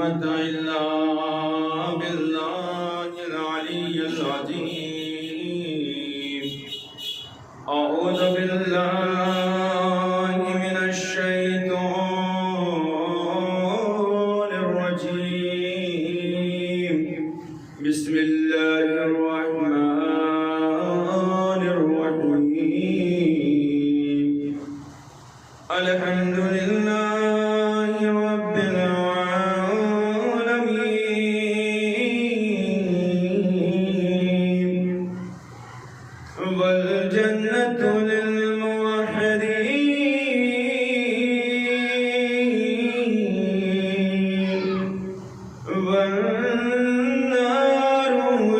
قوة إلا بالله العلي العظيم. أعوذ بالله من الشيطان الرجيم. بسم الله الرحمن الرحيم. الحمد لله رب العالمين. والجنة للموحدين والنار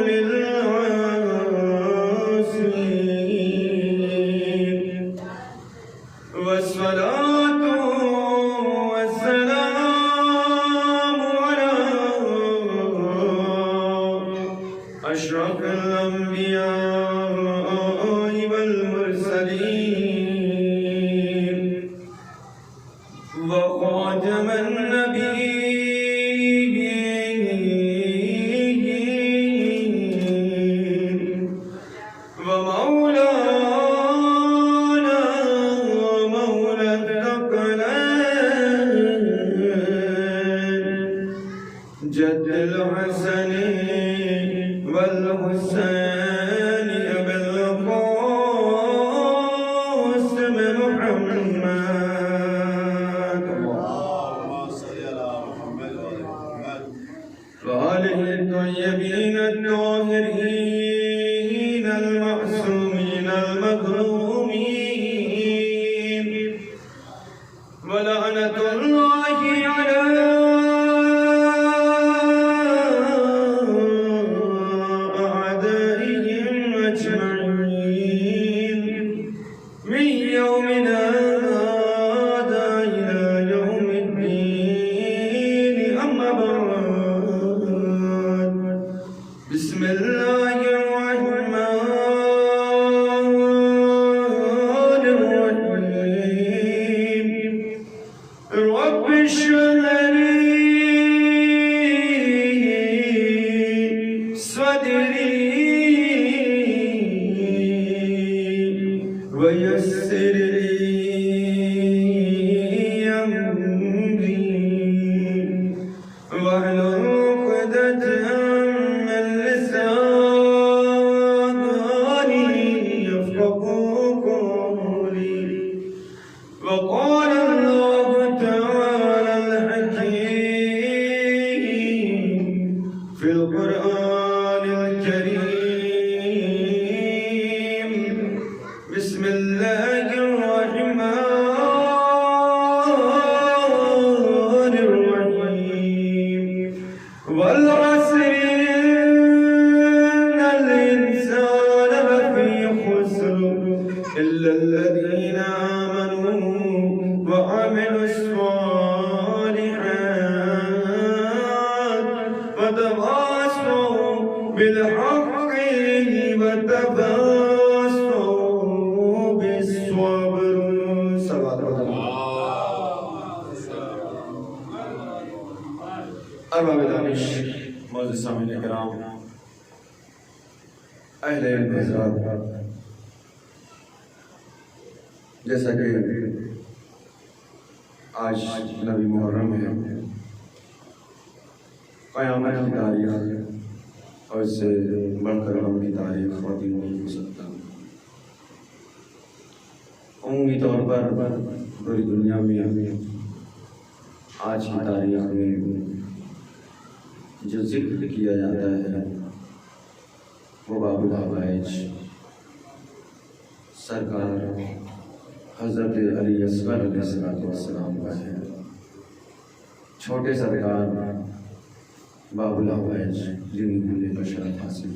للعاصين. والصلاة والسلام على أشرف الأنبياء والمرسلين وخاتم النبيين ومولانا ومولى الثقلين جد الحسن والحسين أبي القاسم محمد وآله الطيبين الطاهرين المعصومين المظلومين. ولعنة الله على أعدائهم أجمعين من يومنا هذا إلى يوم الدين. أما بعد، بسم الله الرحمن الرحيم. رب اشرح لي صدري ويسر لي أمري واحلل عقدة من لساني يفقهوا قولي. وقال الله تعالى الحكيم في القرآن الكريم. بسم الله الرحمن الرحيم. والعصر إن الإنسان لفي خسر إلا الذين آمنوا وعملوا الصالحات وتواصوا بالحق وتواصوا بالصبر. صلوات ارباب دانش، معزز سامعین کرام، اہل علم حضرات، جیسا کہ آج نبی محرم ہے، قیامت کی تاریخ اور اس سے بڑھ کر غم کی تاریخ خواتین نہیں ہو سکتا. عمومی طور پر پوری دنیا میں آج کی تاریخ میں جو ذکر کیا جاتا ہے وہ باب الحوائج سرکار حضرت علی اصغر علیہ السلام کا ہے. چھوٹے سرکار باب الحوائج جنہیں ہونے پر شرف حاصل.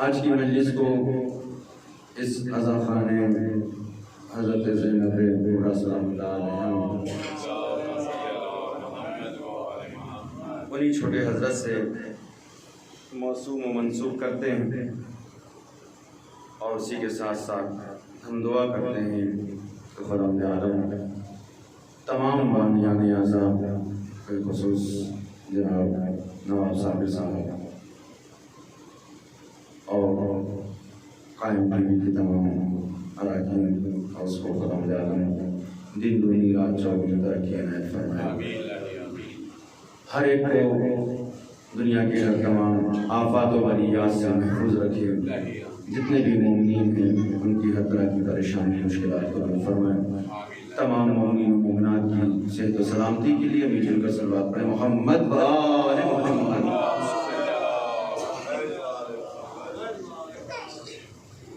آج کی مجلس کو اس عزا خانے حضرت زینب کبریٰ سلام اللہ علیہا انہی چھوٹے حضرت سے موسوم و منسوب کرتے ہیں اور اسی کے ساتھ ساتھ ہم دعا کرتے ہیں کہ خدا عالم تمام بانیان اعظم بالخصوص جناب نواب صابر صاحب اور قائم ٹی وی کے تمام اراکین اور اس کو خدم عالم دن دنی رات 24 ترقی عنایت فرمائے. ہر ایک کو دنیا کے ہر تمام آفات و بلیات سے محفوظ رکھے. جتنے بھی مومنین ہیں ان کی ہر طرح کی پریشانی مشکلات کو دور فرمائے. تمام مومنین و مومنات کی صحت و سلامتی کے لیے مل کر صلوات پڑھیں. محمد و آل محمد.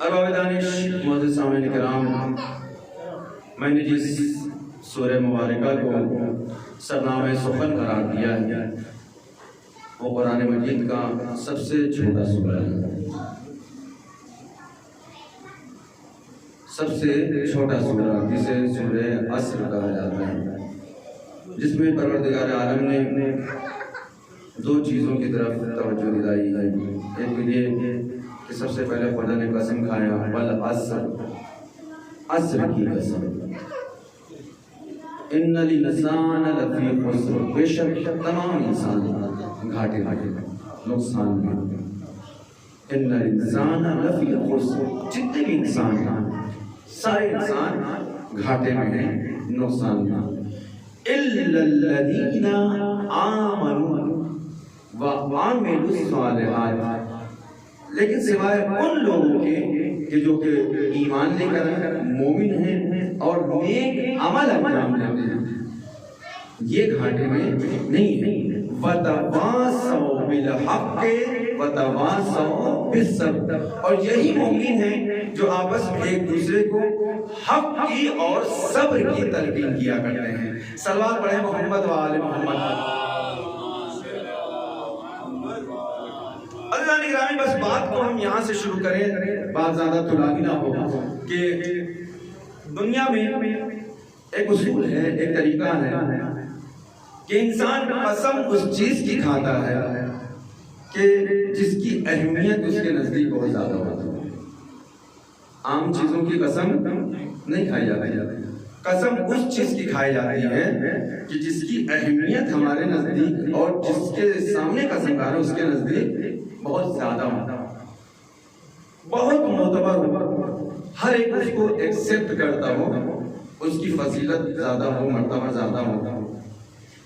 ارباب دانش معزز سامعین کرام، میں نے جس سورہ مبارکہ کو سرنامہ سخن قرار دیا ہے وہ قرآن مجید کا سب سے چھوٹا سورہ ہے. سب سے چھوٹا سورہ جسے سورہ عصر کہا جاتا ہے، جس میں پروردگار عالم نے دو چیزوں کی طرف توجہ دلائی ہے. ایک یہ کہ سب سے پہلے خدا نے قسم کھایا والعصر، عصر کی قسم. ان الانسان لفی خسر، بے شک تمام انسان گھاٹے نقصان میں. ان الانسان لفی خسر، جتنے بھی انسان ہیں سارے انسان گھاٹے میں ہیں، نقصان میں. الا الذین آمنوا وعملوا الصالحات، لیکن سوائے ان لوگوں کے کہ جو کہ ایمان لے کر مومن ہیں اور نیک عمل انجام دیتے ہیں، یہ گھاٹے میں نہیں ہے. وَتَوَاصَوْا بِالْحَقِّ وَتَوَاصَوْا بِالصَّبْرِ، اور یہی مومن ہیں جو آپس میں ایک دوسرے کو حق کی اور صبر کی تلقین کیا کرتے ہیں. صلوات پڑھیں محمد و آل محمد. اللہ نگرامی، بس بات کو ہم یہاں سے شروع کریں، بات زیادہ طولانی نہ ہو. کہ دنیا میں ایک اصول ہے، ایک طریقہ ہے کہ انسان قسم اس چیز کی کھاتا ہے کہ جس کی اہمیت اس کے نزدیک بہت زیادہ ہوتی ہے. عام چیزوں کی قسم نہیں کھائی جاتی. قسم اس چیز کی کھائی جاتی ہے کہ جس کی اہمیت ہمارے نزدیک اور جس کے سامنے قسم کھا رہا ہے اس کے نزدیک بہت زیادہ ہوتا، بہت معتبر ہو، ہر ایک اس کو ایکسپٹ کرتا ہو، اس کی فضیلت زیادہ ہو، مرتبہ زیادہ ہو،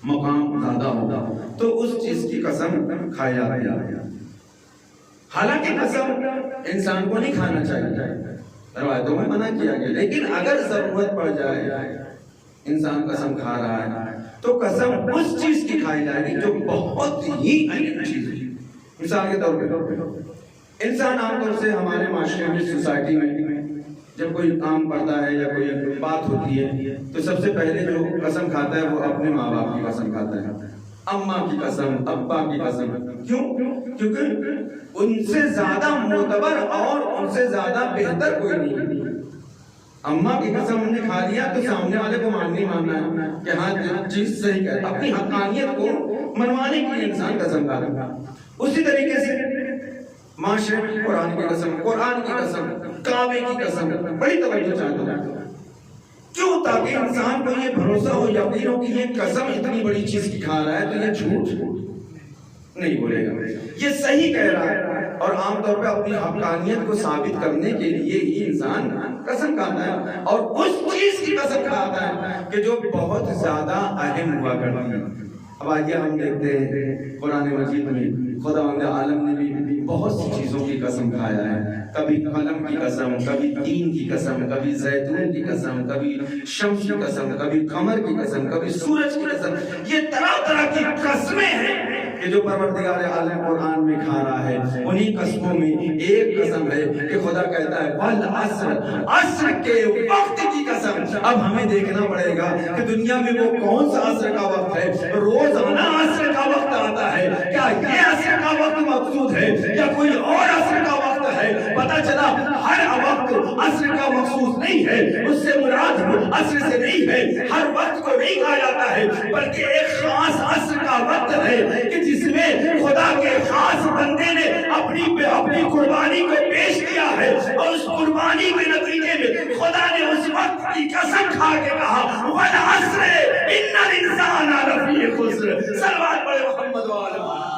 مقام زیادہ ہو، تو اس چیز کی قسم کھائی جاتی ہے. حالانکہ قسم انسان کو نہیں کھانا چاہیے، روایتوں میں منع کیا گیا، لیکن اگر ضرورت پڑ جائے انسان قسم کھا رہا ہے تو قسم اس چیز کی کھائی جائے گی جو بہت ہی اہم چیز ہے. مثال کے طور پہ انسان عام طور سے ہمارے معاشرے میں، سوسائٹی میں جب کوئی کام پڑتا ہے یا کوئی بات ہوتی ہے تو سب سے پہلے جو قسم کھاتا ہے وہ اپنے ماں باپ کی قسم کھاتا ہے، اماں کی قسم، ابا کی قسم. کیوں؟ کیونکہ ان سے زیادہ معتبر اور ان سے زیادہ بہتر کوئی نہیں. اماں کی قسم ہم نے کھا لیا تو سامنے والے کو ماننا ہے کہ ہاں چیز صحیح ہے. اپنی حقانیت کو منوانے کے لیے انسان قسم کھاتا ہے. اسی طریقے سے معاشرے میں قرآن کی قسم، قرآن کی قسم، کعبے کی قسم بڑی توجہ چاہتا ہے. کیوں؟ تاکہ انسان کو یہ بھروسہ ہو، یقین ہو کہ یہ قسم اتنی بڑی چیز کی کھا رہا ہے تو یہ جھوٹ نہیں بولے گا، یہ صحیح کہہ رہا ہے. اور عام طور پہ اپنی حقانیت کو ثابت کرنے کے لیے ہی انسان قسم کھاتا ہے، اور اس چیز کی قسم کھاتا ہے کہ جو بہت زیادہ اہم ہوا کرتی ہے. اب آئیے ہم دیکھتے ہیں قرآن مجید میں خداوند عالم نے بھی بہت سی چیزوں کی قسم کھایا ہے. کبھی قلم کی قسم، کبھی تین کی قسم، کبھی زیتون کی قسم، کبھی شمس کی قسم، کبھی قمر کی قسم، کبھی سورج کی قسم. یہ طرح طرح کی قسمیں ہیں کہ جو پروردگار عالم قرآن میں کھا رہا ہے. انہی قسموں میں ایک قسم ہے کہ خدا کہتا ہے والعصر، عصر کے وقت کی قسم. اب ہمیں دیکھنا پڑے گا کہ دنیا میں وہ کون سا عصر کا وقت ہے. روزانہ عصر کا وقت آتا ہے، کیا یہ عصر کا وقت مقصود ہے یا کوئی اور عصر کا وقت ہے؟ پتہ چلا ہر وقت عصر کا مخصوص نہیں ہے، اس سے مراد عصر سے نہیں ہے، ہر وقت کو نہیں کہا جاتا ہے، بلکہ ایک خاص عصر کا وقت ہے کہ جس میں خدا کے خاص بندے نے اپنی قربانی کو پیش کیا ہے، اور اس قربانی کے نتیجے میں خدا نے اس وقت کی قسم کھا کے کہا والعصر ان الانسان لفی خسر. صلوات پڑھے محمد وآل محمد.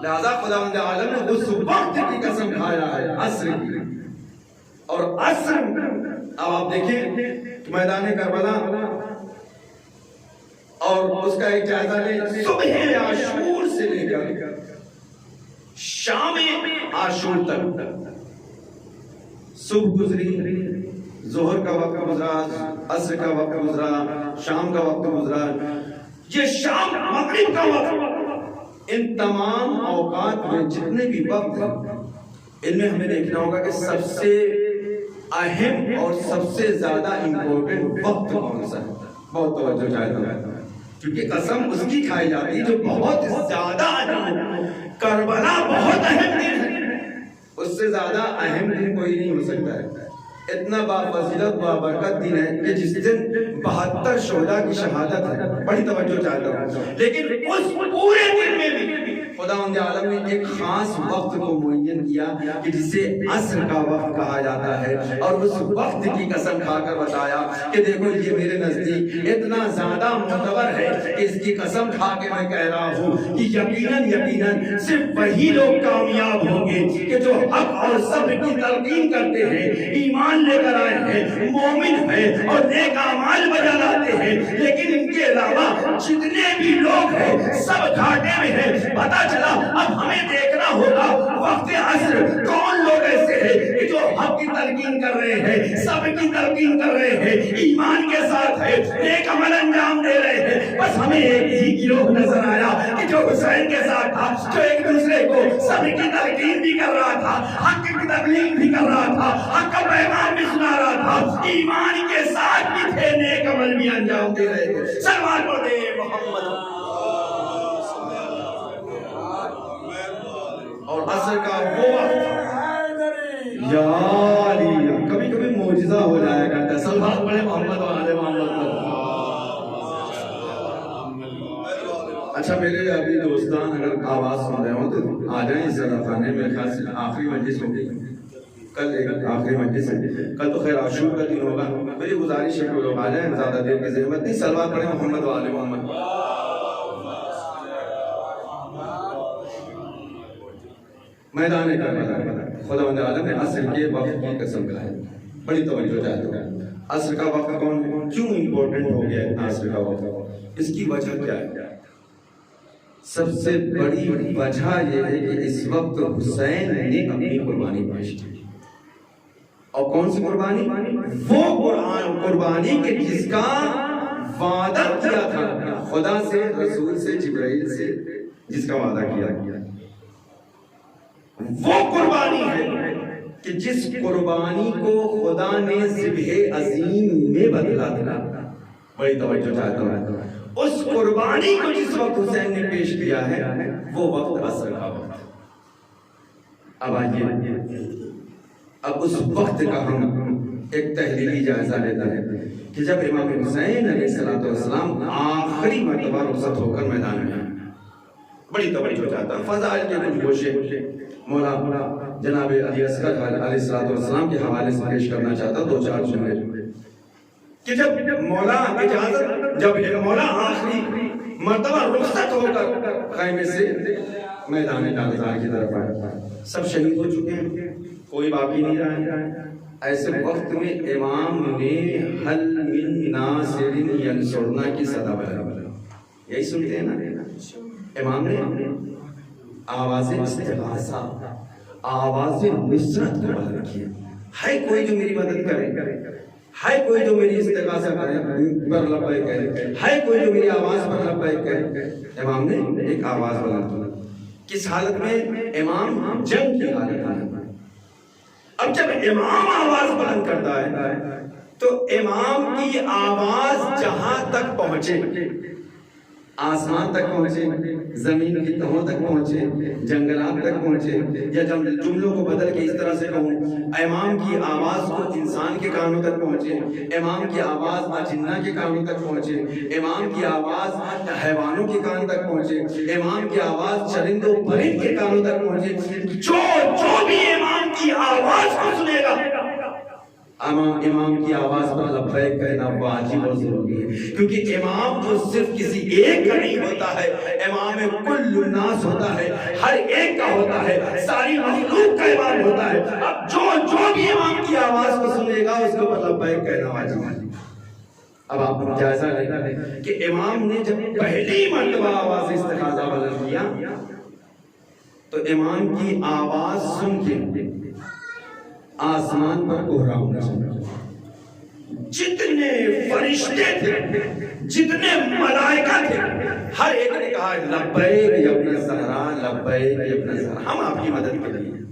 لہذا خداوند عالم نے اس وقت کی قسم کھایا ہے، عصر کی. اور عصر اب آپ دیکھیں کہ میدان کربلا اور اس کا ایک جائزہ لیں. صبح عاشور سے لے کر شام عاشور تک صبح گزری، ظہر کا وقت گزرا، عصر کا وقت گزرا، شام کا وقت گزرا، یہ شام مغرب کا وقت. ان تمام اوقات میں جتنے بھی وقت ہیں ان میں ہمیں دیکھنا ہوگا کہ سب سے اہم اور سب سے زیادہ امپورٹنٹ وقت کون سا ہے. بہت توجہ چاہتا ہوں کیونکہ قسم اس کی کھائی جاتی ہے جو بہت زیادہ اہم ہے. کربلا بہت اہم دن ہے، اس سے زیادہ اہم دن کوئی نہیں ہو سکتا ہے. اتنا بافضیلت بابرکت دن ہے کہ جس دن 72 شہداء کی شہادت ہے. بڑی توجہ چاہتا ہوں. لیکن اس پورے دن میں بھی خداوند عالم نے ایک خاص وقت کو معین کیا کہ جسے عصر کا وقت کہا جاتا ہے، اور اس وقت کی قسم کھا کر بتایا کہ دیکھو یہ میرے نزدیک اتنا زیادہ معتبر ہے کہ اس کی قسم کھا کے میں کہہ رہا ہوں کہ یقیناً صرف وہی لوگ کامیاب ہوں گے کہ جو حق اور صبر کی تلقین کرتے ہیں، ایمان لے کر آئے ہیں، مومن ہیں اور نیک اعمال بجا لاتے ہیں. لیکن ان کے علاوہ جتنے بھی لوگ ہیں سب گھاٹے میں ہیں. پتا چلا اب ہمیں دیکھنا ہوگا وقت عصر کون لوگ ایسے ہیں کہ جو حق کی تلقین کر رہے ہیں، صبر کی تلقین کر رہے ہیں، ایمان کے ساتھ ہے، نیک عمل انجام دے رہے ہیں. بس ہمیں ایک ہی گروہ نظر آیا کہ جو حسین کے ساتھ تھا، جو ایک دوسرے کو صبر کی تلقین بھی کر رہا تھا، حق کی تبلیغ بھی کر رہا تھا، حق کا پیغام بھی سنا رہا تھا، ایمان کے ساتھ بھی تھے، نیک عمل بھی انجام دے رہے تھے. سلوات پڑھتے محمد. اور عصر کا وہ وقت یا علی کبھی کبھی معجزہ ہو جایا کرتا ہے. سلوات پڑھے محمد وآل محمد. اچھا میرے ابھی دوستان اگر آواز سن رہے ہوں تو آ جائیں اس زیادہ خانے میں. خاص آخری مجلس ہوگی کل، ایک آخری مجلس ہے کل، تو خیر عاشور کا دن ہوگا. میری گزارش ہے کہ لوگ آ جائیں، زیادہ دیر کی زحمت نہیں. سلوات پڑھے محمد وآل محمد. میدان کربلا خداوند عالم نے عصر کے وقت کی قسم کھائی. بڑی توجہ چاہتا ہوں. عصر کا وقت کون ہے؟ کیوں امپورٹنٹ ہو گیا ہے عصر کا وقت؟ اس کی وجہ کیا ہے؟ سب سے بڑی وجہ یہ ہے کہ اس وقت حسین نے اپنی قربانی پیش کی. اور کون سی قربانی؟ وہ قربانی کہ جس کا وعدہ کیا تھا خدا سے، رسول سے، جبرائیل سے، جس کا وعدہ کیا. وہ قربانی ہے کہ جس قربانی کو خدا نے ذبح عظیم میں بدلا تھا. بڑی توجہ چاہتا ہوں. اس قربانی کو جس وقت حسین نے پیش کیا ہے وہ وقت عصر کا وقت. اب آئیے اب اس وقت کا ہم ایک تحلیلی جائزہ لیتے ہیں کہ جب امام حسین علیہ السلام آخری مرتبہ رخصت ہو کر میدان میں. بڑی توجہ چاہتا ہوں. فضائل کے کچھ گوشے مولا جناب علی اصغر علیہ السلام کے حوالے سے پیش کرنا چاہتا ہوں. 2-4 جملے کہ جب مولا آخری مرتبہ رخصت ہو کر خیمے سے میدان کارزار کی طرف آیا، سب شہید ہو چکے ہیں، کوئی باقی نہیں رہا. ایسے وقت میں امام نے حل من ناصر ینصرنا کی صدا بلند. یہی سنتے ہیں نا امام نے آواز استغاثہ، آواز نصرت کو بلند کیا. ہے کوئی جو میری مدد کرے، ہے کوئی جو میری استغاثہ کرے، پر لبیک کہے، ہے کوئی جو میری آواز پر لبیک کہے. امام نے ایک آواز بلند کی. کس حالت میں؟ امام جنگ کی حالت میں. اب جب امام آواز بلند کرتا ہے تو امام کی آواز جہاں تک پہنچے، آسمان تک پہنچے، زمین کی تہوں تک پہنچے، جنگلات تک پہنچے، یا جملوں کو بدل کے اس طرح سے کہوں، امام کی آواز کو انسان کے کانوں تک پہنچے، امام کی آواز اجنہ کے کانوں تک پہنچے، امام کی آواز حیوانوں کے کان تک پہنچے، امام کی آواز چرند و پرند کے کانوں تک پہنچے. جو بھی امام کی آواز کو سنے گا امام کی آواز پر لبیک کہنا واجب اور ضروری ہے، کیونکہ امام جو صرف کسی ایک کا نہیں ہوتا ہے، امام کل الناس ہوتا ہے، ہر ایک کا ہوتا ہے، ساری مخلوق کا امام ہوتا ہے۔ اب جو بھی امام کی آواز کو سنے گا اس کو لبیک کہنا واجب ہے۔ اب آپ کو جائزہ لینا ہے کہ امام نے جب پہلی مرتبہ آواز استغاثہ بلند کیا تو امام کی آواز سن کے آسمان پر کوہرام ہونا چاہیے، جتنے فرشتے تھے، جتنے ملائکہ تھے، ہر ایک نے کہا لبیک یا ابن زہرا، لبیک یا ابن زہرا، ہم آپ کی مدد کے لیے۔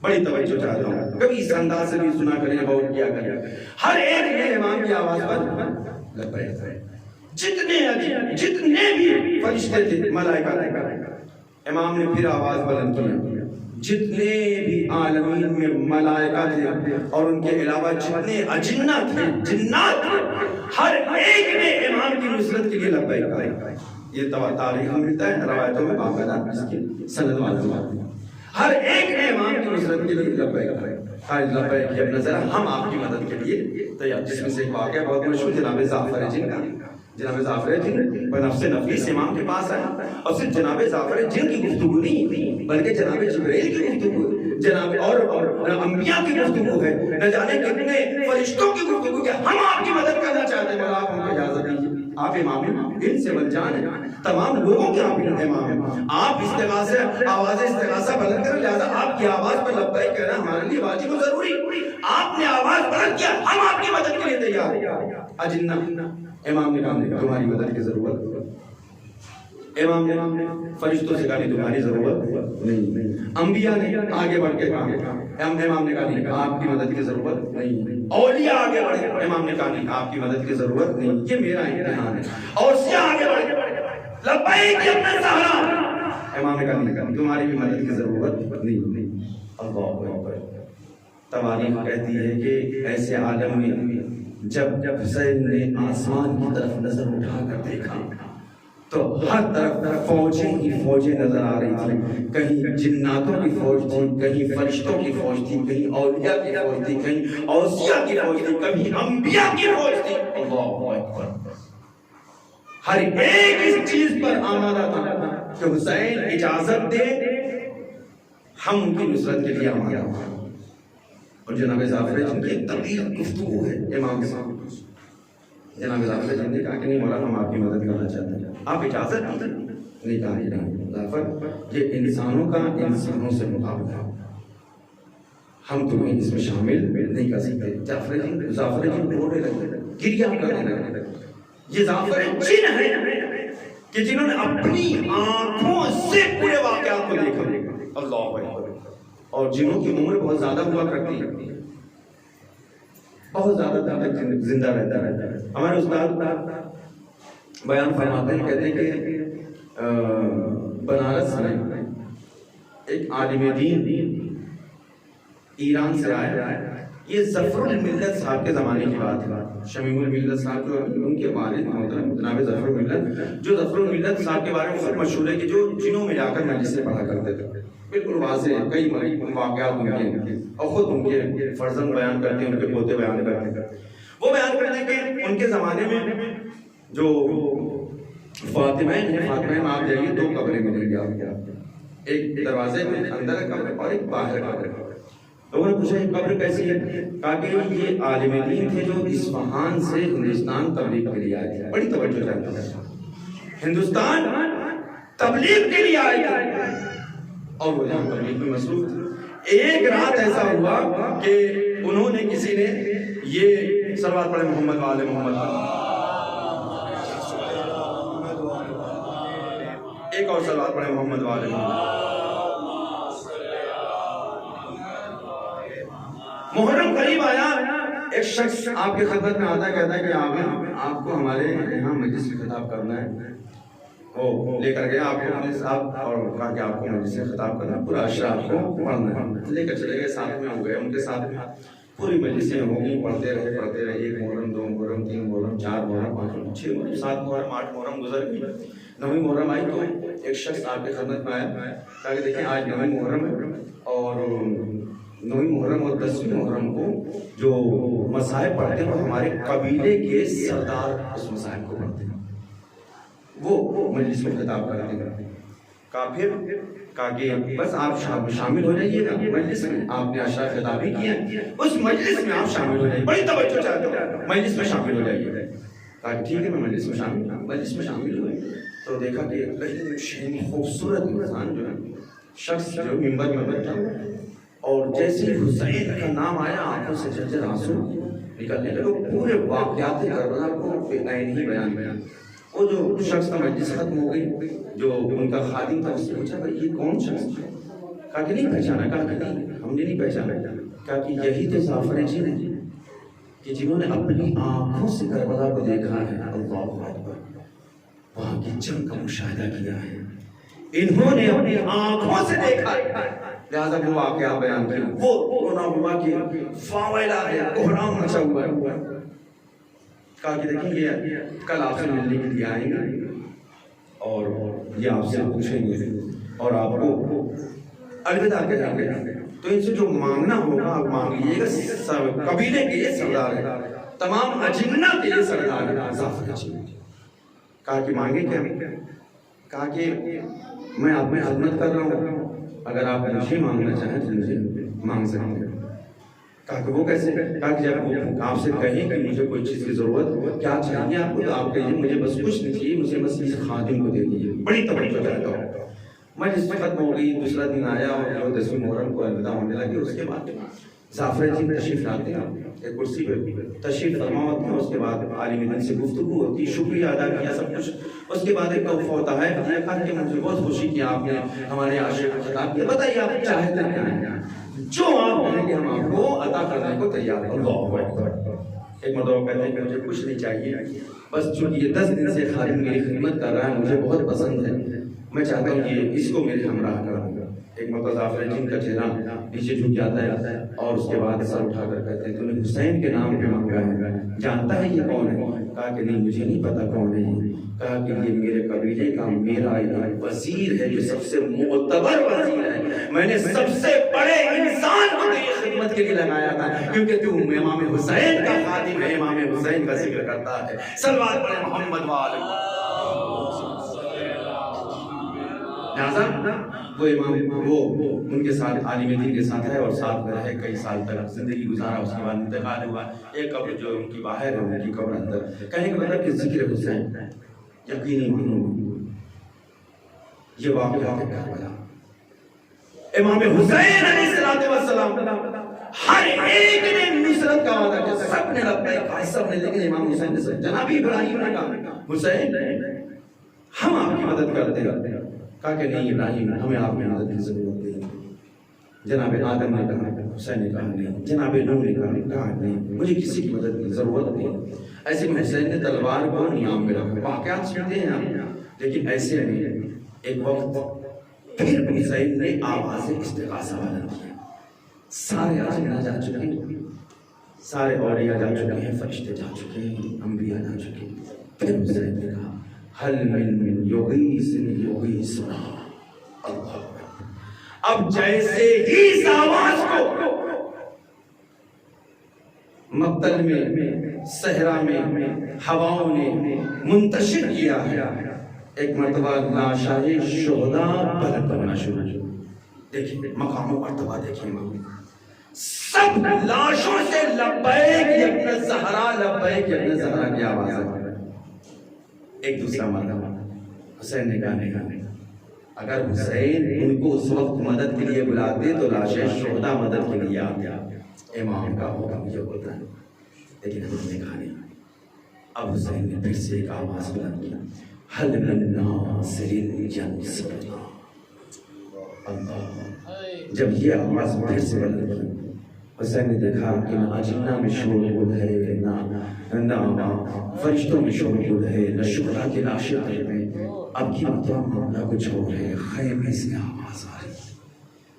بڑی توجہ چاہتا ہوں، کبھی اس انداز سے بھی سنا کریں، غور کیا کریں۔ ہر ایک نے امام کی آواز پر لبیک، جتنے بھی فرشتے تھے، ملائکہ تھے، امام نے پھر آواز بلند کی۔ جتنے بھی عالمین میں ملائکہ تھے اور ان کے علاوہ جتنے اجنہ تھے، جنات تھے، ہر ایک نے امام کی نصرت کے لیے لبیک کہا۔ یہ تاریخ میں ملتا ہے، روایتوں میں باقاعدہ اس کی سند معلوم ہے۔ ہر ایک نے امام کی نصرت کے لیے لبیک کہا، لبیک یا ابن زہرا، ہم آپ کی مدد کے لیے تیار۔ جس میں سے ایک واقعہ بہت مشہور جناب جعفر جن کا، جناب جعفر جن بنفس نفیس امام کے پاس آیا، اور صرف جناب جعفر جن کی گفتگو نہیں بلکہ جناب جبرائیل کی گفتگو، جناب اور انبیاء کی گفتگو ہے، نہ جانے کتنے فرشتوں کی گفتگو کہ ہم آپ کی مدد کرنا چاہتے ہیں، آپ ہم کو اجازت دیجیے۔ آپ امام دل سے بل جان ہیں، تمام لوگوں کے آپ امام ہیں۔ آپ استغاثہ، آواز استغاثہ بلند کریں، لہذا آپ کی آواز پر لبیک کہنا ہمارے لیے واجب و ضروری۔ آپ نے آواز بلند کیا، ہم آپ کی مدد کے لیے تیار ہیں۔ اجنہ امام نے کہا تمہاری مدد کی ضرورت، امام نے فرشتوں سے کہا تمہاری ضرورت نہیں، انبیاء نے آگے بڑھ کے کہا، امام نے کہا آپ کی مدد کی ضرورت نہیں، اولیاء آگے بڑھے، امام نے کہا آپ کی مدد کی ضرورت نہیں، یہ میرا امتحان ہے، اور سیاہ آگے بڑھے لبیک یا ابن زہرا، امام نے کہا تمہاری بھی مدد کی ضرورت نہیں۔ اللہ اکبر۔ تواریخ کہتی ہے کہ ایسے عالم میں جب حسین نے آسمان کی طرف نظر اٹھا کر دیکھا تو ہر طرف فوجیں ہی فوجیں نظر آ رہی تھی، کہیں جناتوں کی فوج تھی، کہیں فرشتوں کی فوج تھی، کہیں اولیاء کی فوج تھی، کہیں اوصیاء کی فوج تھی، کہیں انبیاء کی فوج تھی۔ اللہ اکبر۔ ہر ایک اس چیز پر آمادہ تھا کہ حسین اجازت دے، ہم ان کی نصرت کے لیے آمادہ ہیں۔ اور جناب جعفر جن کی ایک طویل گفتگو ہے امام کے ساتھ، جناب جعفر جن نے کہا کہ نہیں مولانا ہم آپ کی مدد کرنا چاہتے ہیں، آپ اجازت نہیں کہا نہیں جعفر یہ انسانوں کا انسانوں سے مقابلہ ہے، ہم تمہیں اس میں شامل نہیں کر سکتے۔ جعفر جن رونے لگے، گریہ کرنے لگے۔ یہ جعفر جن ہے کہ جنہوں نے اپنی آنکھوں سے پورے واقعات کو دیکھا، اللہ اکبر، اور جنہوں کی عمر بہت زیادہ ہوا کرتی ہے، بہت زیادہ تک زندہ رہتا ہے۔ ہمارے استاد بیان فرماتے ہیں، کہتے ہیں کہ بنارس میں ایک عالم دین ایران سے آیا، یہ ظفر الملت صاحب کے زمانے کی بات ہے۔ شمیم الملت صاحب جو ان کے والد محترم جناب ظفر الملت، جو ظفر الملت صاحب کے بارے میں خود مشہور ہے کہ جو جنوں میں جا کر مجلسیں پڑھا کرتے تھے، بالکل واضح ہے، کئی واقعات ان کے اور خود ان کے فرزند بیان کرتے ہیں، ان کے پوتے بیان کرتے ہیں۔ وہ بیان کرتے ہیں کہ ان کے زمانے میں جو فاطمین ہیں، فاطمین میں آپ جائیے 2 قبریں ملیں گی آپ کو، ایک دروازے میں اندر قبر اور ایک باہر قبر۔ لوگوں نے پوچھا یہ قبر کیسی ہے؟ کہا کہ یہ عالم دین تھے جو اصفہان سے ہندوستان تبلیغ کے لیے آئے تھے۔ بڑی توجہ چاہتے ہیں، ہندوستان تبلیغ کے لیے آئے تھے اور وہ جہاں تبلیغ میں مصروف تھے۔ ایک رات ایسا ہوا کہ انہوں نے کسی نے یہ صلوات پڑھے محمد وآل محمد، ایک اور صلوات پڑھے محمد وآل محمد۔ محرم قریب آیا، ایک شخص آپ کی خدمت میں آتا ہے، کہتا ہے کہ آپ کو ہمارے یہاں مجلس میں خطاب کرنا ہے۔ وہ لے کر گیا آپ کو اپنے ساتھ اور کہا کہ آپ کو مجلس سے خطاب کرنا ہے، پورا عشرہ آپ کو پڑھنا ہے۔ لے کر چلے گئے، ساتھ میں ہو گئے، ان کے ساتھ میں پوری مجلسیں ہوں گی، پڑھتے رہے 1 محرم 2 محرم 3 محرم 4 محرم 5 محرم 6 محرم 7 محرم 8 محرم گزر گئی۔ 9ویں محرم آئی تو ایک شخص آپ کی خدمت میں آیا، کہا کہ دیکھیں آج 9ویں محرم ہے اور 9 محرم اور 10 محرم کو جو مصائب پڑھتے ہیں وہ ہمارے قبیلے کے سردار اس مصائب کو پڑھتے ہیں، وہ مجلس میں خطاب کرتے ہیں. کہا پھر کہا کہ بس آپ شامل ہو جائیے گا مجلس میں، آپ نے اشعار خطابی کیے ہیں اس مجلس میں آپ شامل ہو جائیے، بڑی توجہ چاہتے ہو مجلس میں شامل ہو جائیے. کہا ٹھیک ہے میں مجلس میں شامل ہوئے. تو دیکھا کہ خوبصورت انسان جو ہے شخص جو منبر میں بیٹھا اور جیسے حسین کا نام آیا آنکھوں سے جھرجھر آنسو نکلنے لگے، پورے واقعات کربلا کو عین ہی بیان. وہ جو شخص کا مجلس ختم ہو گئی، جو ان کا خادم تھا، اس سے پوچھا بھائی یہ کون شخص ہے؟ کہا کہ نہیں پہچانا. کہا کہ نہیں ہم نے نہیں پہچانا. کہا کہ یہی تو جعفر جی نے کہ جنہوں نے اپنی آنکھوں سے کربلا کو دیکھا ہے، اللہ اکبر، وہاں کی جنگ کا مشاہدہ کیا ہے، انہوں نے اپنی آنکھوں سے دیکھا ہے، لہذا وہ واقعہ بیان کیا. وہ نہ ہوا کہ فاویلا ہے، کوہرام مچا ہوا ہے. کہا کہ دیکھیں یہ کل آپ سے ملنے کے لیے آئیں گے اور یہ آپ سے پوچھیں گے اور آپ کو الوداع کہیں گے، تو ان سے جو مانگنا ہوگا آپ مانگ لیجیے گا. قبیلے کے یہ سردار ہے، تمام اجنہ کے یہ سردار ہے جعفر جی. کہا کہ مانگے کیا؟ کہا کہ میں آپ میں خدمت کر رہا ہوں، اگر آپ مجھے مانگنا چاہیں تو مجھے مانگ سکتے ہیں. کہا کہ وہ کیسے؟ کہا کہ جب وہ آپ سے کہیں کہ مجھے کوئی چیز کی ضرورت کیا چاہیے آپ کو، تو آپ کہیے مجھے بس کچھ نہیں چاہیے، مجھے بس اس خادم کو دے دیجیے. بڑی توجہ چاہتا ہوں. مجلس ختم ہو گئی، دوسرا دن آیا اور 10 محرم کو الوداع ہونے لگی. اس کے بعد جعفر جی تشریف لاتے ہیں، ایک کرسی پہ تشریف فرما ہوتے ہیں. اس کے بعد عالم دین سے گفتگو ہوتی، شکریہ ادا کیا سب کچھ. اس کے بعد ایک تحفہ ہوتا ہے. کہا کہ مجھے بہت خوشی کہ آپ نے ہمارے عاشق کو خطاب کیا، بتائیے آپ چاہتے کیا ہیں؟ جو آپ کہیں گے ہم آپ کو عطا کرنے کو تیار ہیں. اللہ اکبر. ایک مرتبہ کہتے ہیں کہ مجھے کچھ نہیں چاہیے، بس چونکہ یہ 10 دن سے خادم میری خدمت کر رہا ہے، مجھے بہت پسند ہے، میں چاہتا ہوں کہ اس کو میرے ہمراہ کروں. ایک مرتبہ جعفر جی کا چہرہ نیچے جھک جاتا ہے اور اس کے بعد سر اٹھا کر کہتے ہیں تو نے حسین کے نام پہ مانگا ہے، جانتا ہے یہ کون ہے؟ کہا کہ نہیں مجھے نہیں پتا کون ہے یہ. کہا کہ یہ میرے قبیلے کا میرا وزیر ہے، جو سب سے معتبر وزیر ہے، میں نے سب سے بڑے انسان کو تیری خدمت کے لیے لگایا تھا، کیونکہ تو امام حسین کا خادم ہے، امام حسین کا ذکر کرتا ہے. صلوات پڑھیں محمد وآلہ. وہ امام وہ ان کے ساتھ عالم دین کے ساتھ ہے اور ساتھ میں رہے، کئی سال تک زندگی گزارا. اس کے بعد انتقال ہوا. ایک قبر جو ان کی باہر ہے ان کی قبر اندر کہیں کہ مطلب کہ ذکر حسین یقینی مانو یہ واقعہ ہے کربلا. امام حسین علیہ السلام ہر ایک نے نصرت کا وعدہ کیا، سب نے لبیک کہا، سب نے، لیکن امام حسین نے جناب ابراہیم نے کہا حسین ہم آپ کی مدد کرتے ہیں. کہا کہ نہیں ابراہیم ہمیں آپ کی مدد کی ضرورت نہیں. جناب آدم نے کہا، حسین نے کہا نہیں. جناب نوح نے کہا نہیں مجھے کسی کی مدد کی ضرورت نہیں. ایسے میں حسین نے تلوار کو نیام میں رکھا. واقعات سنتے ہیں آپ، لیکن ایسے نہیں. ایک وقت پھر حسین نے آواز استغاثہ بلند کیا. سارے اجنہ جا چکے ہیں، سارے اولیاء جا چکے ہیں، فرشتے جا چکے ہیں، انبیاء جا چکے ہیں. پھر حسین نے کہا حل من یغیثنا. اللہ. اب جیسے ہی اس آواز کو مقتل میں، صحرا میں ہواؤں نے منتشر کیا ہے، ایک مرتبہ لاشیں شہداء بلند ہونا شروع ہوئی. دیکھیں مقام و مرتبہ دیکھیں، سب لاشوں سے لبیک ابن زہرا، لبیک ابن زہرا کی آواز ہے. ایک دوسرا مرتبہ حسین نے کہا اگر حسین ان کو اس وقت مدد کے لیے بلاتے تو لاشیں شہداء مدد کے لیے آتے. امام کا حکم یہ ہوتا ہے، لیکن ہم نے کہا نہیں. اب حسین نے پھر سے ایک آواز بلند کی، حل من ناصر ینصرنا. اللہ. جب یہ آواز پھر سے بلند کی، حسین نے دیکھا کہ نہ اجنہ میں شور ہے، نہ فرشتوں میں شور ہے، نہ شہداء کے لاشیں میں. اب کی معاملہ کچھ اور ہے. خیمے سے آواز آ رہی،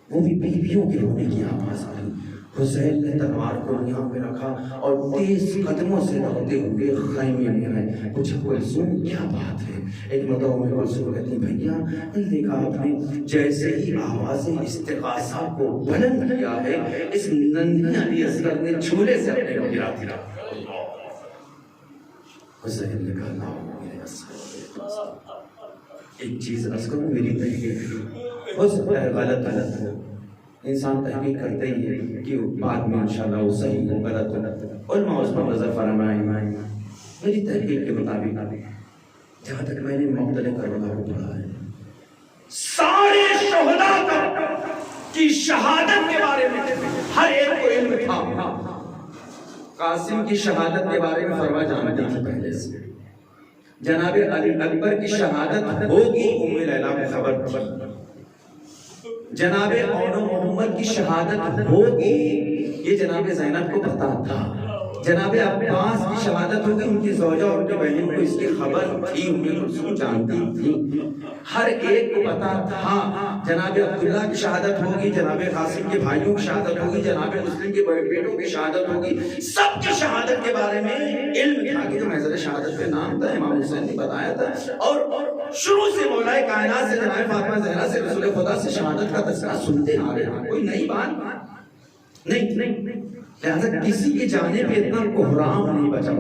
وہ بھی بیویوں کے رونے کی آواز آ رہی. حسین نے تلوار کو یہاں پہ رکھا اور تیز قدموں سے دوڑتے ہوئے خیمے میں آئے. پوچھا کلثوم کیا بات ہے؟ ایک مرتبہ میں کلثوم کہتی بھیا دیکھا آپ نے جیسے ہی آواز استغاثہ کو بلند کیا ہے اس ننھے علی اصغر نے جھولے سے اپنے کو گرا دیا. حسین نے کہا لا میرے اصغر ایک چیز عرض کروں میری تحقیق ہو سکتا ہے غلط انسان تحقیق کرتے ہی ہے کہ بعد میں انشاءاللہ وہ صحیح ہو غلط علماء اس پر نظر فرمائیں. میری تحقیق کے مطابق جہاں تک میں نے مقتل کربلا کو پڑھا ہے سارے شہداء کی شہادت کے بارے میں ہر ایک کو علم تھا. قاسم کی شہادت کے بارے میں فرما جانتی تھی پہلے سے. جناب علی اکبر کی شہادت ہوگی ام لیلا کو خبر تھی. جناب اون محمد کی شہادت ہوگی یہ جناب زینب کو پتا تھا. جناب عباس کی شہادت ہوگی ان کی زوجہ اور ان کی بہن کو اس کی خبر تھی. ام کلثوم جانتی تھی. ہر ایک کو پتا تھا. جناب عبداللہ کی شہادت ہوگی, جناب قاسم کے بھائیوں کی شہادت ہوگی, جناب مسلم کے بیٹوں کی شہادت ہوگی. سب کی شہادت کے بارے میں علم تھا کہ جو محضر شہادت پہ نام تھا امام حسین نے بتایا تھا. اور شروع سے مولا کائنات سے جناب فاطمہ زہرا سے رسول خدا سے شہادت کا تذکرہ سنتے آ رہے ہیں. کوئی نئی بات نہیں. لہذا کسی کے جانے پہ اتنا کوہرام نہیں بچا.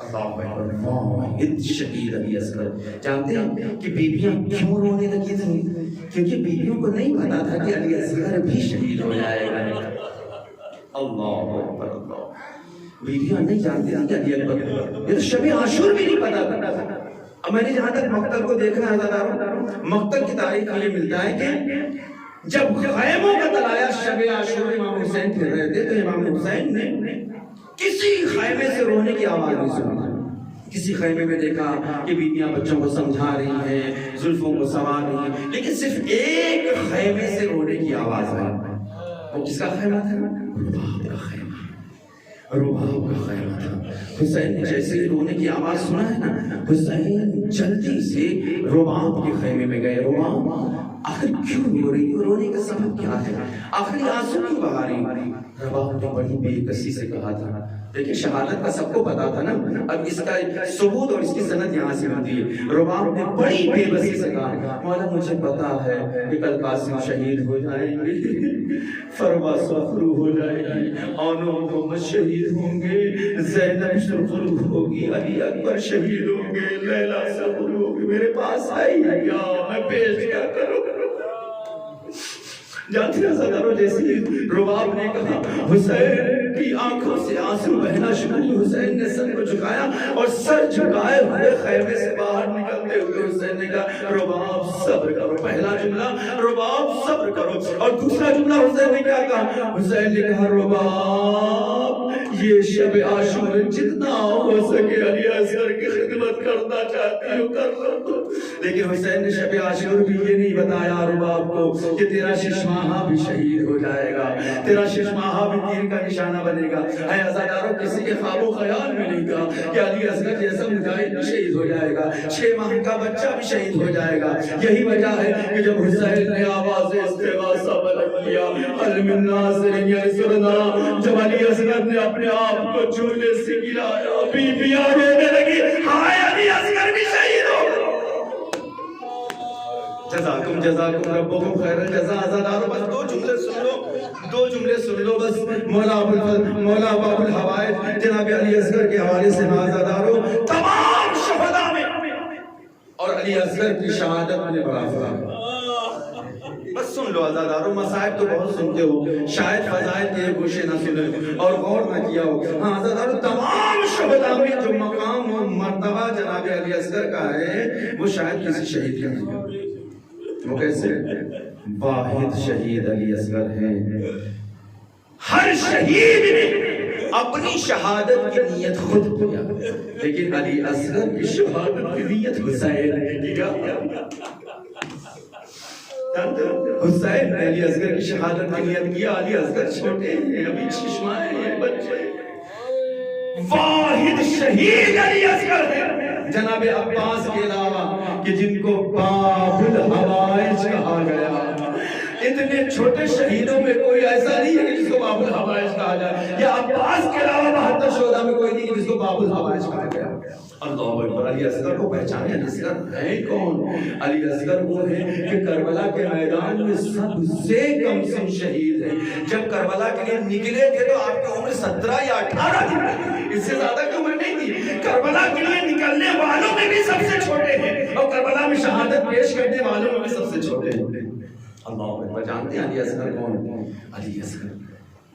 اللہ اکبر واحد شہید علی اصغر. جانتے ہیں کہ بیویاں کیوں رونے لگی تھیں؟ کیونکہ بیویوں کو نہیں پتا تھا کہ علی اصغر بھی شہید ہو جائے گا. اللہ اکبر اللہ. بیویاں نہیں جانتی تھیں کہ علی اکبر, یہ تو شب عاشور بھی نہیں پتا تھا. اب میں نے جہاں تک مقتل کو دیکھنا ہے مقتل کی تاریخ یہ ملتا ہے کہ جب خیموں کا تلایا شب عاشور امام حسین پھر رہے تھے تو امام حسین نے کسی خیمے سے رونے کی آواز نہیں سنی. کسی خیمے میں دیکھا کہ بیویاں بچوں کو سمجھا رہی ہیں, زلفوں کو سنوار رہی ہیں, لیکن صرف ایک خیمے سے رونے کی آواز آئی. وہ کس کا خیمہ تھا؟ رباب کا خیمہ. رباب کا خیمہ تھا. حسین نے جیسے رونے کی آواز سنا ہے نا, حسین جلدی سے رباب کے خیمے میں گئے. رباب آخر کیوں رو رہی ہے؟ رونے کا سبب کیا ہے؟ آخری آنسو کیوں بہا رہی ہے؟ رباب نے بڑی بے کسی سے کہا تھا. لیکن شہادت کا سب کو پتا تھا نا, اب اس کا ثبوت اور اس کی سند یہاں سے ہوتی ہے. رباب نے بڑی بے بسی سے کہا مولا مجھے پتا ہے کہ کل قاسم شہید ہو جائیں گے, فروا سرخرو ہو جائے گی, اونو محمد شہید ہوں گے, زینب سرخرو ہوگی, علی اکبر شہید ہوں گے, لیلا سرخرو ہوگی. میرے پاس آئی ہے یا میں پیش کیا کروں. جانتے ہیں صدروں جیسی رباب نے کہا. حسین کی آنکھوں سے آنسو بہنا شروع. حسین نے سر کو جھکایا اور سر جھکائے ہوئے خیمے سے باہر نکلتے ہوئے حسین نے کہا رباب صبر کرو. پہلا جملہ رباب صبر کرو, اور دوسرا جملہ حسین نے کیا کہا؟ حسین نے کہا رباب یہ شب عاشور جتنا ہو سکے علی اصغر کی خدمت کرنا چاہتی ہو کر لو. لیکن حسین نے شب عاشور بھی یہ نہیں بتایا رباب کو کہ تیرا ششماہا بھی شہید ہو جائے گا, تیرا ششماہا بھی تیر کا نشانہ بنے گا. اے عزاداروں کسی کے خواب و خیال میں نہیں کہا کہ علی اصغر جیسا مجاہد بھی شہید ہو جائے گا, 6 ماہ کا بچہ بھی شہید ہو جائے گا. یہی وجہ ہے کہ جب حسین نے آواز استغاثہ بلند کیا هل من ناصر ینصرنا, جب علی اصغر نے اپنے آپ کو جھولے سے گرایا بیویاں رونے لگی ہائے علی اصغر بھی شہید ہو گئے. جزاکم ربکم خیر الجزا. عزاداروں بس 2 جملے سن لو بس. مولا باب الحوائج جناب علی اصغر کے حوالے سے عزاداروں تمام شہداء میں اور علی اصغر کی شہادت میں بڑا فرق. بس سن لو عزاداروں, مصائب تو بہت سنتے ہو, شاید فضائل کے گوشے نہ سنے اور غور نہ کیا ہو. ہاں عزاداروں تمام شہداء میں جو مقام و مرتبہ جناب علی اصغر کا ہے وہ شاید کسی شہید کا نہیں. وہ کیسے؟ واحد شہید علی اصغر ہیں. ہر شہید نے اپنی شہادت کی نیت خود کیا, لیکن علی اصغر کی شہادت کی نیت حسین نے کیا. حسین نے علی اصغر کی شہادت کی نیت کیا. علی اصغر چھوٹے ہیں, ابھی چشمائے ہیں, بچے. واحد شہید علی اصغر ہے جناب عباس کے علاوہ کہ جن کو باب الحوائج کہا گیا. ان اتنے چھوٹے شہیدوں میں کوئی ایسا نہیں ہے کہ جس کو باب الحوائج کہا جائے، یا عباس کے علاوہ 72 شہداء میں کوئی نہیں کہ جس کو باب الحوائج کہا گیا۔ اللہ اکبر۔ علی اصغر کو پہچانے، علی اصغر ہیں کون؟ علی اصغر وہ ہیں کہ کربلا کے میدان میں سب سے کم سن شہید ہیں۔ جب کربلا کے لیے نکلے تھے تو آپ کی عمر 17 یا 18 تھی، اس سے زیادہ کی عمر نہیں تھی۔ کربلا کے لیے نکلنے والوں میں بھی سب سے چھوٹے ہیں، اور کربلا میں شہادت پیش کرنے والوں میں بھی سب سے چھوٹے ہیں۔ اللہ اکبر۔ جانتے ہیں علی اصغر کون؟ علی اصغر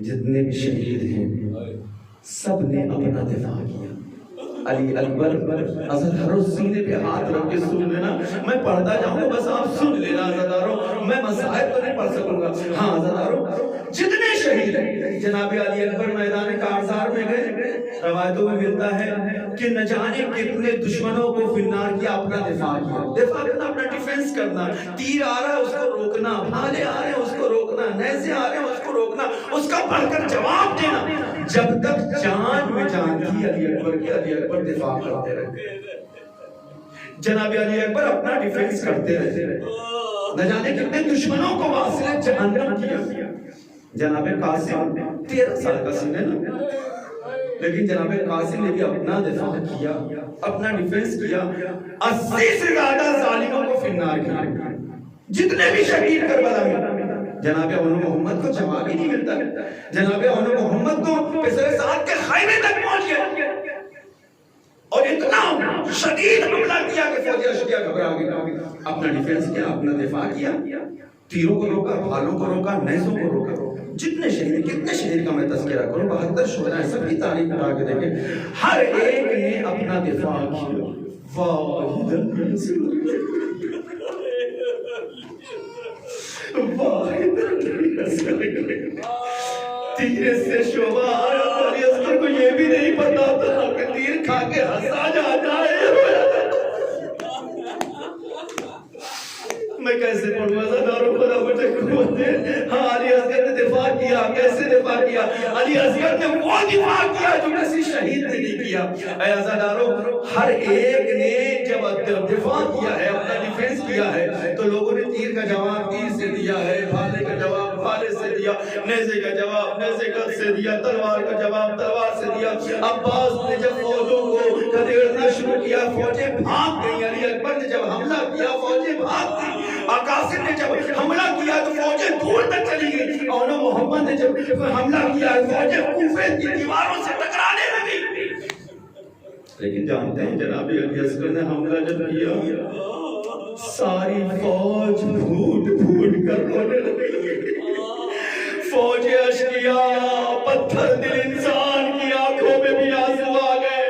جتنے بھی شہید ہیں سب نے اپنا دفاع کیا۔ علی اکبر عزادارو سینے پہ ہاتھ رکھ کے سن لینا، میں پڑھتا جاؤں گا بس آپ سن لینا عزادارو، میں مصائب تو نہیں پڑھ سکوں گا۔ ہاں عزادارو جتنے شہید ہیں، جناب علی اکبر میدان کارزار میں گئے، روایتوں میں ملتا ہے کہ نہ جانے کتنے دشمنوں کو فنار کیا، اپنا دفاع کیا۔ دفاع کرنا، اپنا ڈیفنس کرنا، تیر آ رہا ہے اس کو روکنا، بھالے آ رہے ہیں اس کو روکنا، نیزے آ رہے ہیں اس کو روکنا، اس کا بڑھ کر جواب دینا۔ جب تک جان میں جان تھی علی اکبر کی، علی اکبر دفاع کرتے رہے، جناب علی اکبر اپنا ڈیفنس کرتے رہے، نہ جانے کتنے دشمنوں کو واصل جہنم کیا۔ جناب قاسم 13 سال کا سن ہے نا، لیکن جناب قاسم نے بھی اپنا دفاع کیا، اپنا ڈیفنس کیا، 80 سے زیادہ ظالموں کو فنار کیا۔ جتنے بھی شہید کربلا میں، جناب اون محمد کو جواب ہی نہیں ملتا، جناب اون محمد کو پسر سعد کے خیمے تک پہنچ گیا، اور اتنا شدید حملہ کیا کہ فوجی اشقیاء گھبرا گئے۔ اپنا ڈیفنس کیا، اپنا دفاع کیا، تیروں کو روکا، بھالوں کو روکا، نیزوں کو روکا۔ جتنے شہید، کتنے شہید کا میں تذکرہ کروں، 72 شہداء ہیں، سب کی تاریخ اٹھا کے دیکھیں، ہر ایک نے اپنا دفاع کیا۔ واحد تیر سے شعبہ آیا، علی اصغر کو یہ بھی نہیں پتا تھا کہ تیر کھا کے ہنسا جاتا ہے۔ میں کیسے پڑھوں عزادارو، خدا مجھے قوت دے۔ ہاں علی اصغر نے دفاع کیا، کیسے دفاع کیا؟ علی اصغر نے وہ دفاع کیا جو کسی شہید نے نہیں کیا۔ اے عزادارو، ہر ایک نے جب دفاع کیا ہے، اپنا ڈیفنس کیا ہے، تو لوگوں نے تیر کا جواب تیر سے دیا ہے، بھالے کا جواب بھالے سے دیا، نیزے کا جواب نیزے سے دیا، تلوار کا جواب تلوار سے دیا۔ عباس نے جب فوجوں کو کھدیڑنا شروع کیا، فوجیں بھاگ گئی۔ علی اکبر نے جب حملہ کیا، فوجیں بھاگ گئی۔ قاسم نے جب حملہ کیا تو فوجیں دور تک چلی گئی، اور محمد نے جب حملہ کیا فوجیں کوفے کی دیواروں سے ٹکرانے لگی۔ لیکن جانتے ہیں جناب علی اصغر نے حملہ جب کیا، ساری فوج پھوٹ پھوٹ کر رونے لگی۔ فوج اشقیاء، پتھر دل انسان کی آنکھوں میں بھی آنسو آ گئے۔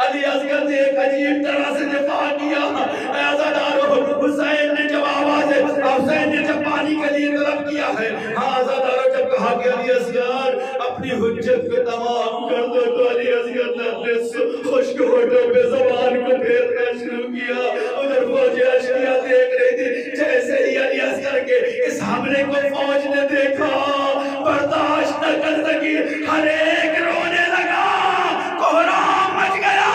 علی اصغر نے ایک عجیب طرح سے دفاع کیا۔ عزادارو، حسین نے جب آوازیں، حسین نے جب پانی کے لیے طلب کیا ہے، ہاں عزادارو جب کہا کہ علی اصغر اپنی حجت کو تمام کر دو، تو علی اصغر نے اپنے خشک ہونٹوں پہ زبان کو پھیرنا شروع کیا۔ ادھر فوج اشقیاء دیکھ رہی تھی، جیسے ہی علی اصغر کے اس حملے کو فوج نے دیکھا، برداشت نہ کر سکی، ہر ایک رونے لگا، کوہرام مچ گیا۔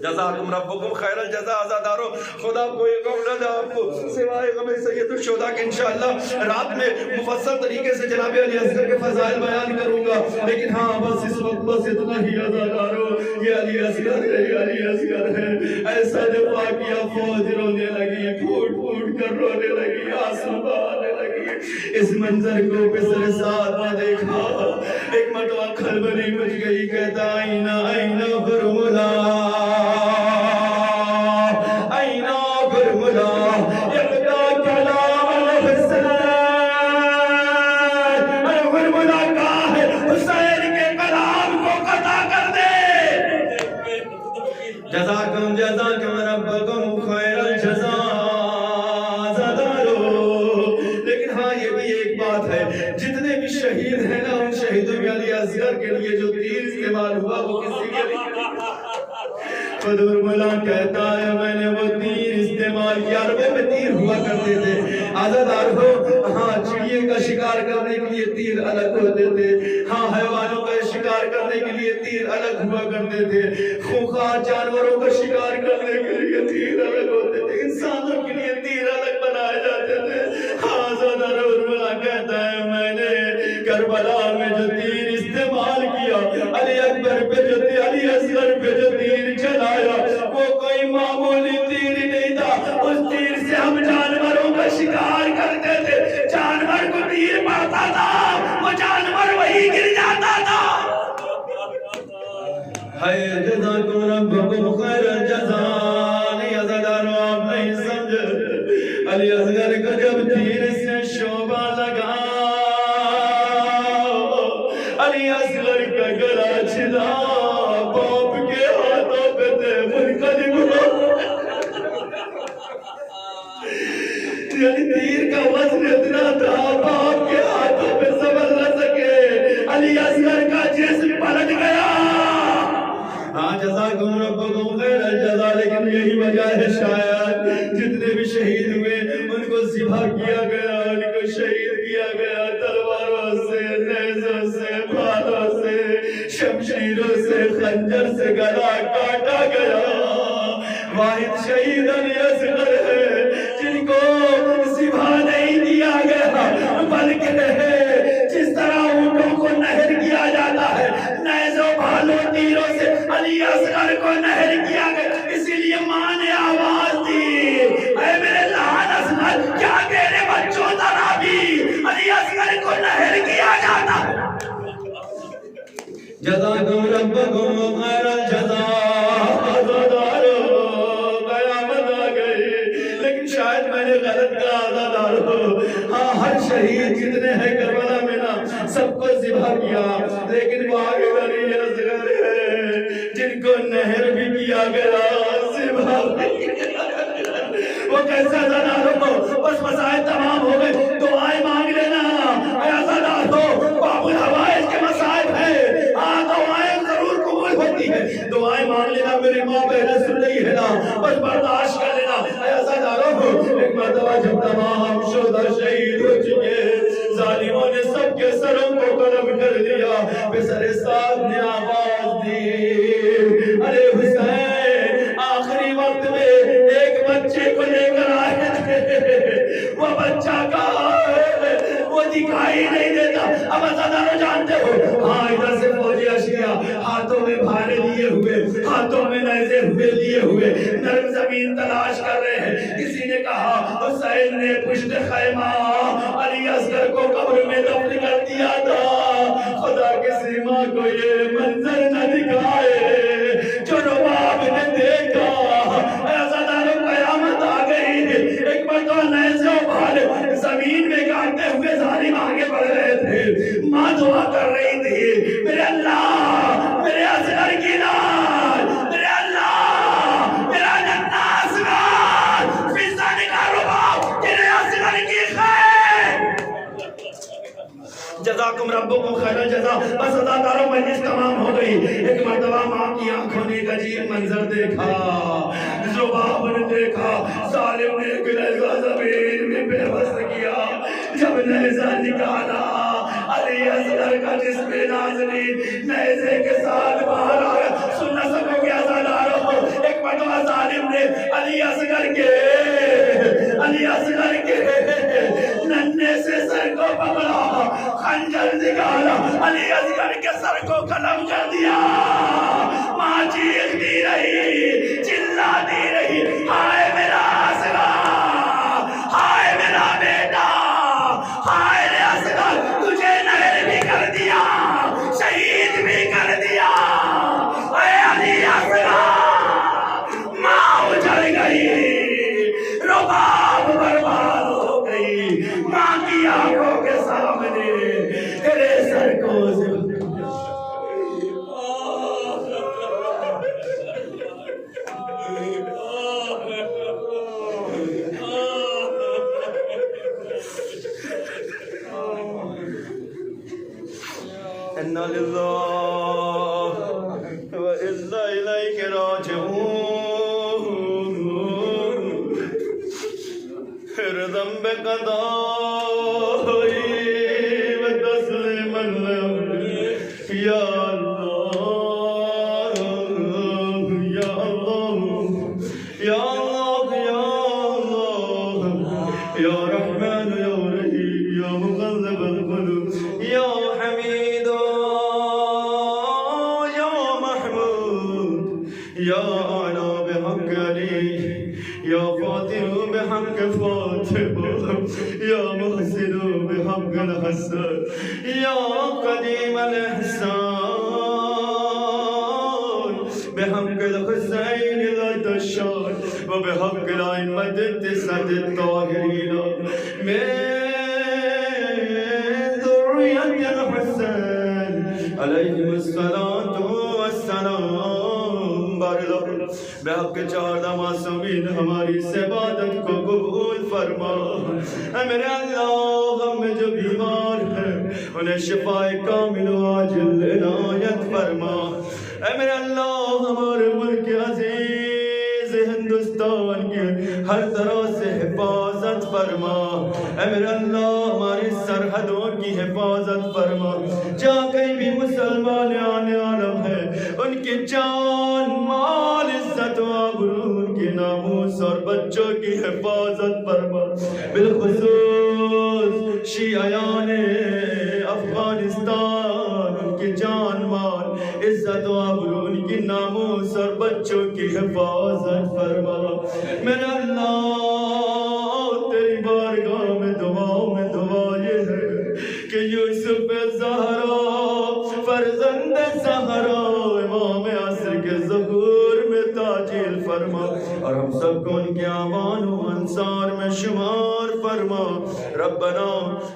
جزاکم ربکم خیر الجزا عزادارو، خدا کوئی غم نہ دے آپ کو سوائے غم سید الشہداء کے۔ انشاءاللہ رات میں مفصل طریقے سے جناب علی اصغر کے فضائل بیان کروں گا، لیکن ہاں بس اس وقت بس اتنا ہی عزادارو، یہ علی اصغر ہے، علی اصغر ہے۔ ایسا دفاع کیا، فوج رونے لگی، پھوٹ پھوٹ کر رونے لگی، آنسو بہانے لگی۔ اس منظر کو پسر سعد نے دیکھا، ایک مرتبہ کھلبلی مچ گئی، کہتا آئینہ آئینہ برملا، آئینہ برملا، اقدا کلام الحسین، برملا کہا ہے حسین کے کلام کو قطع کر دے۔ جزاکم جزاکم ربکم خیر الجزا عزادارو۔ لیکن ہاں یہ بھی ایک بات ہے، جتنے بھی شہید ہیں نا، ان شہیدوں میں علی اصغر کے لیے جو تیر استعمال ہوا وہ کسی کے لیے برملا کہتا ہے میں نے وہ تیر استعمال کیا۔ عربوں میں تیر ہوا کرتے تھے عزادارو، ہاں چڑیے کا شکار کرنے کے لیے تیر الگ ہوتے تھے، ہاں حیوانوں کا شکار کرنے کے لیے تیر الگ ہوا کرتے تھے، خونخوار جانوروں کا شکار کرنے کے لیے تیر الگ ہوتے تھے، انسانوں کے لیے تیر الگ بنائے جاتے تھے۔ ہاں عزادارو کربلا میں جو تیر استعمال کیا، علی اکبر پہ جو علی اصغر پہ جو تیر چلایا وہ کوئی معمولی تیر نہیں تھا. اس تیر سے ہم جانوروں کا شکار کرتے تھے. جانور کو تیر پڑتا تھا وہ جانور وہی گر جاتا تھا. ہے جزاکم ربکم خیر الجزاء. علی اصغر آپ نہیں سمجھ، علی اصغر کو جب تیر سے شعبہ لگا، علی اصغر کا گلا چھلا، باپ کے ہاتھوں پہ تھے منقلب ہو. یعنی تیر کا وزن اتنا تھا باپ کے ہاتھوں پہ سنبھل نہ سکے. علی اصغر کا جسم پلٹ گیا. ہاں جزاکم ربکم خیر الجزاء. لیکن یہی وجہ ہے شاید جتنے بھی شہید ہوئے ان کو ذبح کیا گیا، ان کو شہید کیا گیا تلواروں سے، نیزوں سے، بھالوں سے، شمشیروں سے، خنجر سے گلا کاٹا گیا. واحد شہید علی اصغر ہے جن کو ذبح نہیں کیا گیا، بلکہ جس طرح اونٹوں کو نہر کیا جاتا ہے نیزوں بھالوں تیروں سے، علی اصغر کو نہر کیا گیا. اسی لیے ماں نے آواز دی، اے میرے لعن اصغر، کیا تیرے بچوں طرح بھی علی اصغر کو نہر کیا جاتا ہے؟ جزاکم ربکم خیر الجزاء. قیامت آ گئی. لیکن شاید میں نے غلط کہا آزادارو. ہاں ہر شہید جتنے ہیں کربلا میں نا سب کو ذبح کیا، لیکن واحد علی اصغر ہے جن کو نہر بھی کیا گیا، ذبح بھی کیا گیا. وہ کیسے آزادارو؟ بس مسائل تمام ہو گئے. دعائیں مانگ لینا. اے آزادارو، باب الحوائج کے مسائل ہیں، دعائیں ضرور قبول ہوتی ہے. دعائیں مانگ لینا. میری ماں پہلے سن رہی ہے نا، بس برداشت کر لینا. اے عزادارو، ایک مرتبہ جب تمام شہداء شہید ہو چکے، ظالموں نے سب کے سروں کو قلم کر دیا، پسر سعد نے آواز دی، ارے حسین، آخری وقت میں ایک بچے کو لے کر آئے تھے، وہ بچہ کہاں ہے؟ وہ دکھائی نہیں دیتا. اب عزادارو جانتے ہو، ہاں ادھر سے فوجی اشیاء ہاتھوں میں بھالے لیے ہوئے، ہاتھوں میں نیزے ہوئے لیے ہوئے نرم زمین تلاش کر رہے ہیں. کسی نے کہا حسین نے پشت خیمہ علی اصغر کو قبر میں دفن کر دیا تھا. خدا کسی ماں کو یہ منظر نہ دکھائے جو رباب نے دیکھا. عزادارو قیامت آ گئی. ایک مرتبہ نیزے و بھالے زمین میں گاڑتے ہوئے ظالم آگے بڑھ رہے تھے. ماں دعا کر رہی تھی، میرے اللہ، میرے اصغر کی لال، میرے اللہ، میرا ننھا اصغر، فضا کا رباب تیرے اصغر کی خیر. جزاکم ربکم خیر الجزاء. بس عزادارو مجلس تمام ہو گئی. ایک مرتبہ ماں کی آنکھوں نے ایک عجیب منظر دیکھا. ذباب نے دیکھا، ظالم نے ایک نیزہ زمین میں بے بس کیا. جب نیزہ نکالا، علی اصغر کا جسم نازنین نیزے کے ساتھ باہر آیا. سن نہ سکو گے عزادارو، ایک مرتبہ ظالم نے علی اصغر کے ننھے سے سر کو پکڑا، خنجر نکالا، علی اصغر کے سر کو قلم کر دیا. ماں چیختی رہی، چلاتی رہی، ہائے میرا اصغر، ہائے میرا بیٹا، ہائے میرا اصغر، تجھے نہر بھی کر دیا، شہید بھی کر دیا. اے علی اصغر، ماں اجڑ گئی، رباب برباد ہو گئی. ماں کی آنکھوں کے سامنے تیرے سر کو اِنَّا لِلَّهِ وَإِنَّا إِلَيْهِ رَاجِعُونَ. پھر ذنب قضائی وتسلیم یا اللہ، یا اللہ، یا اللہ، یا اللہ، یا رحمن یا رحیم یا مقلب القلوب یا حمید یا اعلی بحق علی، یا فاطر بحق فاطمہ، یا محسن بحق الحسن، یا قدیم الاحسان بحق الحسین ذات الشان وبحق الائمة التسعة الطاهرين من ذرية الحسين علیہم الصلاة والسلام۔ بارک بحق چار معصومین ہماری اس عبادت کو قبول فرما۔ اے میرے اللہ، ہم میں جو بیمار ہیں انہیں شفاء کامل و عاجل عنایت فرما۔ اے میرے اللہ، ہمارے ملک عزیز ہندوستان کی ہر طرح سے حفاظت فرما۔ اے میرے اللہ، ہماری سرحدوں کی حفاظت فرما۔ جہاں کہیں بھی مسلمان آنے عالم ہے، ان کی جان مال عزت و آبرو، ان کی ناموس اور بچوں کی حفاظت فرما۔ بالخصوص شیعیان افغانستان، ان کی جان مال عزت و آبرو، ان کی ناموس اور بچوں کی حفاظت فرما۔ میرے اللہ، تیری بارگاہ میں دعا یہ ہے کہ یوسف زہرا فرزند زہرا امام عصر کے ظہور میں تاجیل فرما، اور ہم سب کو ان کے اعوان و انصار میں شمار فرما۔ ربنا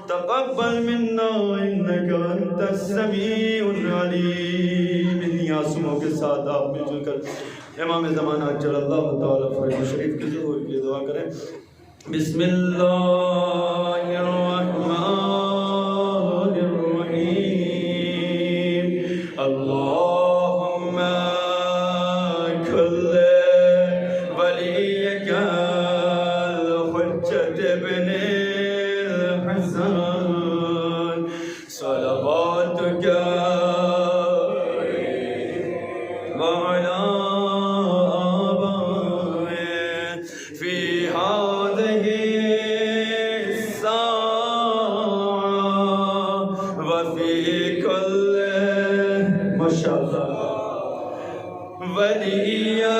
تقبل منا انک انت السمیع العلیم۔ انہی آنسوؤں کے ساتھ آپ مل جل کر امام زمانہ اجل اللہ تعالیٰ فرج شریف کی ظہور کی دعا کریں۔ بسم اللہ الرحمن الرحیم۔ اللہم کل ولیک الحجۃ ابن الحسن صلواتک وعلی آبائه فی هذه الساعة وفی کل ماشاءاللہ ولیہ